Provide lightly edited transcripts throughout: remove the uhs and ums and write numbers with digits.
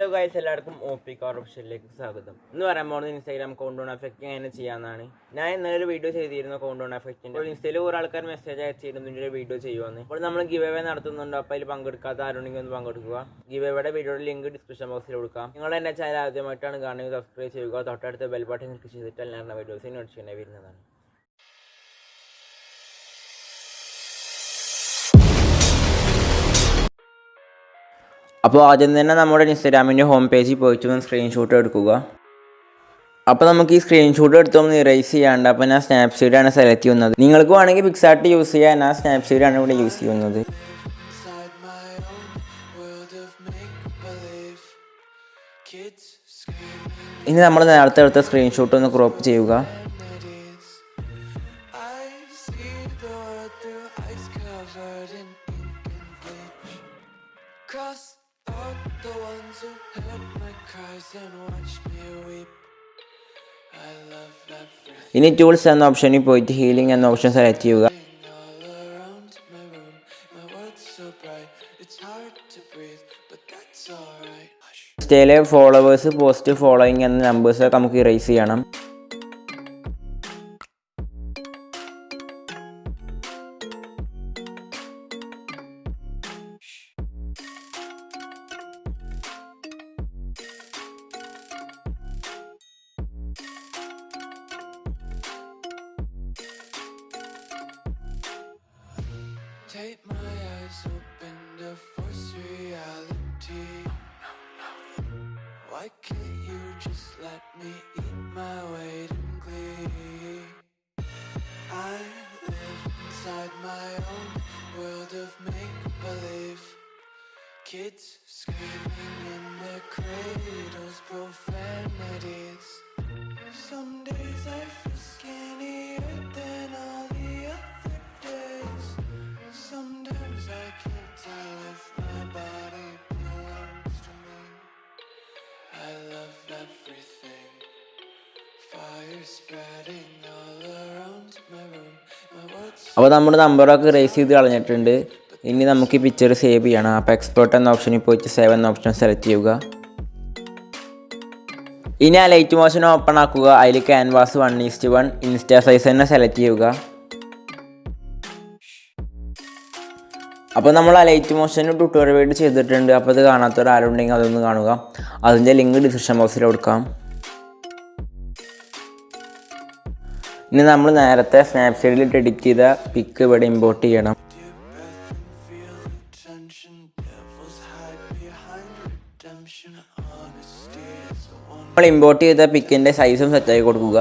Hello guys, എല്ലാവർക്കും OPQR ഓപ്ഷനിലേക്ക് സ്വാഗതം. ഇന്ന് പറയാൻ പോകുന്നത് ഇൻസ്റ്റാഗ്രാം കൗണ്ട്ഡൗൺ എഫക്റ്റ് എങ്ങനെ ചെയ്യാനാണ്. ഞാൻ ഇന്നലെ ഒരു വീഡിയോ ചെയ്തിരുന്നു കൗണ്ട്ഡൗൺ എഫക്റ്റിന്റെ. അപ്പോൾ ഇൻസ്റ്റയിൽ കുറേ ആൾക്കാർ മെസ്സേജ് അയച്ചിരുന്നു ഇതിന്റെ വീഡിയോ ചെയ്യുവാന്ന്. അപ്പോൾ നമ്മൾ ഗിവ് അവേ നടത്തുന്നുണ്ട്. അപ്പോൾ അതിൽ പങ്കെടുക്കാത്ത ആരുണ്ടെങ്കിൽ ഒന്ന് പങ്കെടുക്കുക. ഗിവ് അവേയുടെ വീഡിയോയുടെ ലിങ്ക് ഡിസ്ക്രിപ്ഷൻ ബോക്സിൽ കൊടുക്കാം. നിങ്ങൾ എന്നെ ചാനൽ ആദ്യമായിട്ടാണ് കാണുന്നത് സബ്സ്ക്രൈബ് ചെയ്യുക. തൊട്ടടുത്ത ബെൽ ബട്ടൺ ക്ലിക്ക് ചെയ്തിട്ട് ഞാൻ വീഡിയോസ് നോട്ടിഫിക്കേഷൻ വരുന്നതാണ്. അപ്പോൾ ആദ്യം തന്നെ നമ്മുടെ ഇൻസ്റ്റാഗ്രാമിൻ്റെ ഹോം പേജിൽ പോയിട്ട് ഒന്ന് സ്ക്രീൻഷോട്ട് എടുക്കുക. അപ്പോൾ നമുക്ക് ഈ സ്ക്രീൻഷോട്ട് എടുത്തൊന്ന് ഇറേസ് ചെയ്യാണ്ട്. അപ്പോൾ ഞാൻ സ്നാപ്സീഡാണ് സെലക്ട് ചെയ്യുന്നത്. നിങ്ങൾക്ക് വേണമെങ്കിൽ പിക്സാർട്ട് യൂസ് ചെയ്യാൻ, ഞാൻ സ്നാപ്സീഡാണ് ഇവിടെ യൂസ് ചെയ്യുന്നത്. ഇനി നമ്മൾ നേരത്തെ എടുത്ത സ്ക്രീൻഷോട്ട് ഒന്ന് ക്രോപ്പ് ചെയ്യുക. ഇനി ടൂൾസ് എന്ന ഓപ്ഷനിൽ പോയിട്ട് ഹീലിംഗ് എന്ന ഓപ്ഷൻ സെലക്ട് ചെയ്യുക. ഇൻസ്റ്റയിലെ ഫോളോവേഴ്സ്, പോസ്റ്റ്, ഫോളോയിങ് എന്ന നമ്പേഴ്സൊക്കെ നമുക്ക് ഇറേസ് ചെയ്യണം. Take my eyes open to force reality. Why can't you just let me eat my weight in glee? I live inside my own world of make-believe. Kids screaming in their cradles, profanities. Some days I feel skinnier than all the other days. Sometimes I can't tell if my body belongs to me. I love everything. Fire spreading all around my room. My words. അപ്പോൾ നമ്മുടെ നമ്പറൊക്കെ raise ചെയ്ത് കളഞ്ഞിട്ടുണ്ട്. ഇനി നമുക്ക് ഈ picture save ചെയ്യണം. അപ്പോൾ export എന്ന ഓപ്ഷനിൽ പോയിട്ട് സേവ് എന്ന ഓപ്ഷൻ സെലക്ട് ചെയ്യുക. ഇനി ആ ലൈറ്റ് മോഷൻ ഓപ്പൺ ആക്കുക. അതിൽ ക്യാൻവാസ് 1:1 ഇൻസ്റ്റാ സൈസ് തന്നെ സെലക്ട് ചെയ്യുക. അപ്പോൾ നമ്മൾ ആ ലൈറ്റ് മോഷന് ട്യൂട്ടോറിയൽ വീഡിയോ ചെയ്തിട്ടുണ്ട്. അപ്പോൾ അത് കാണാത്തവർ ആരുണ്ടെങ്കിൽ അതൊന്ന് കാണുക. അതിൻ്റെ ലിങ്ക് ഡിസ്ക്രിപ്ഷൻ ബോക്സിൽ കൊടുക്കാം. ഇനി നമ്മൾ നേരത്തെ സ്നാപ്സീഡിൽ എഡിറ്റ് ചെയ്ത പിക്ക് ഇവിടെ ഇമ്പോർട്ട് ചെയ്യണം. നമ്മൾ ഇമ്പോർട്ട് ചെയ്ത പിക്കിൻ്റെ സൈസും സെറ്റാക്കി കൊടുക്കുക.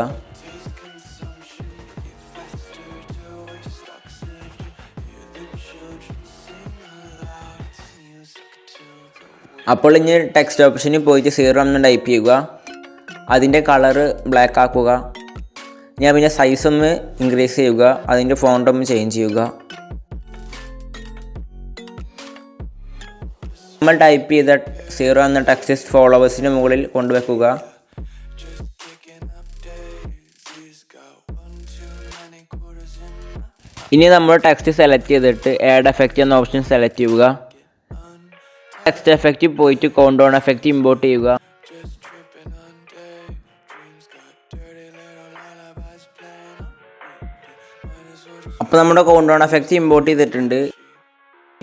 അപ്പോൾ ഇനി ടെക്സ്റ്റ് ഓപ്ഷനിൽ പോയിട്ട് 0 എന്ന് ടൈപ്പ് ചെയ്യുക. അതിൻ്റെ കളറ് ബ്ലാക്ക് ആക്കുക. ഞാൻ പിന്നെ സൈസ് ഒന്ന് ഇൻക്രീസ് ചെയ്യുക. അതിൻ്റെ ഫോണ്ട് ഒന്ന് ചേഞ്ച് ചെയ്യുക. നമ്മൾ ടൈപ്പ് ചെയ്ത 0 എന്ന ടെക്സ്റ്റ് ഫോളോവേഴ്സിന് മുകളിൽ കൊണ്ടുവെക്കുക. ഇനി നമ്മൾ ടെക്സ്റ്റ് സെലക്ട് ചെയ്തിട്ട് ആഡ് എഫക്റ്റ് എന്ന ഓപ്ഷൻ സെലക്ട് ചെയ്യുക. ടെക്സ്റ്റ് എഫക്റ്റ് പോയിട്ട് കൗണ്ട്ഡൗൺ എഫക്റ്റ് ഇമ്പോർട്ട് ചെയ്യുക. അപ്പോൾ നമ്മുടെ കൗണ്ട്ഡൗൺ എഫക്റ്റ് ഇമ്പോർട്ട് ചെയ്തിട്ടുണ്ട്.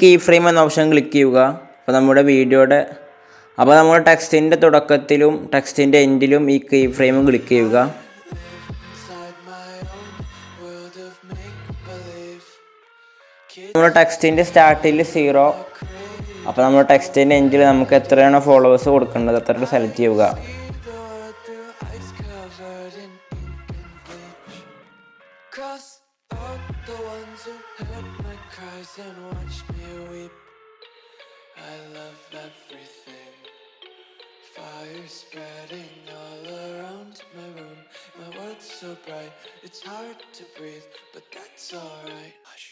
കീ ഫ്രെയിം എന്ന ഓപ്ഷൻ ക്ലിക്ക് ചെയ്യുക. അപ്പോൾ നമ്മുടെ വീഡിയോയുടെ ടെക്സ്റ്റിൻ്റെ തുടക്കത്തിലും ടെക്സ്റ്റിൻ്റെ എൻഡിലും ഈ കീ ഫ്രെയിം ക്ലിക്ക് ചെയ്യുക. നമ്മുടെ ടെക്സ്റ്റിൻ്റെ സ്റ്റാർട്ടിൽ 0. അപ്പോൾ നമ്മുടെ ടെക്സ്റ്റിൻ്റെ എൻഡിൽ നമുക്ക് എത്രയാണോ ഫോളോവേഴ്സ് കൊടുക്കേണ്ടത് അത്ര സെലക്ട് ചെയ്യുക. Fire spreading all around my room. My world's so bright, it's hard to breathe, but that's alright. Hush.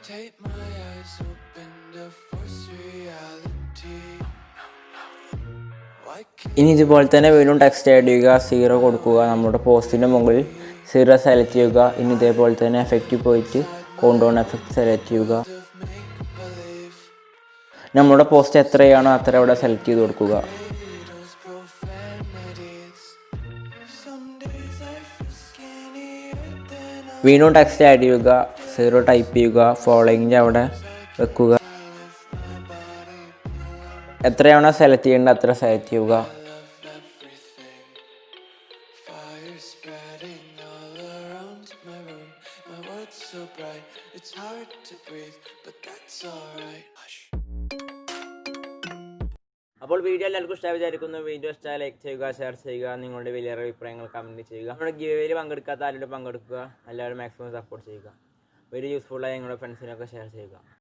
Tape my eyes open to force reality. Why can't ഇനി ഇതുപോലെ തന്നെ വീണ്ടും ടെക്സ്റ്റ് ആഡ് ചെയ്യുക, 0 കൊടുക്കുക, നമ്മുടെ പോസ്റ്റിൻ്റെ മുകളിൽ 0 സെലക്ട് ചെയ്യുക. ഇനി ഇതേപോലെ തന്നെ എഫക്റ്റിൽ പോയിട്ട് കൗണ്ട്ഡൗൺ എഫക്റ്റ് സെലക്ട് ചെയ്യുക. of make believe? നമ്മുടെ പോസ്റ്റ് എത്രയാണോ അത്ര അവിടെ സെലക്ട് ചെയ്ത് കൊടുക്കുക. Those profanities. Some days I feel skinnier than I വീണ്ടും ടെക്സ്റ്റ് ആഡ് ചെയ്യുക, 0 ടൈപ്പ് ചെയ്യുക, ഫോളോയിങ്ങിൻ്റെ അവിടെ വെക്കുക. എത്രയാണോ സെലക്ട് ചെയ്യേണ്ടത് അത്ര സെലക്ട് ചെയ്യുക. love everything. Fire spreading all around my room. My world's so bright, it's hard to breathe, but that's alright. Hush. അപ്പോൾ വീഡിയോ എല്ലാവർക്കും ഇഷ്ടമായി വിചാരിക്കുന്നു. വീഡിയോ ഇഷ്ടമായി ലൈക്ക് ചെയ്യുക, ഷെയർ ചെയ്യുക, നിങ്ങളുടെ വലിയ അഭിപ്രായങ്ങൾ കമൻറ്റ് ചെയ്യുക. നമ്മുടെ ഗിവേയിൽ പങ്കെടുക്കാത്ത ആരോടും പങ്കെടുക്കുക. എല്ലാവരും മാക്സിമം സപ്പോർട്ട് ചെയ്യുക. വെരി യൂസ്ഫുള്ളായി നിങ്ങളുടെ ഫ്രണ്ട്സിനൊക്കെ ഷെയർ ചെയ്യുക.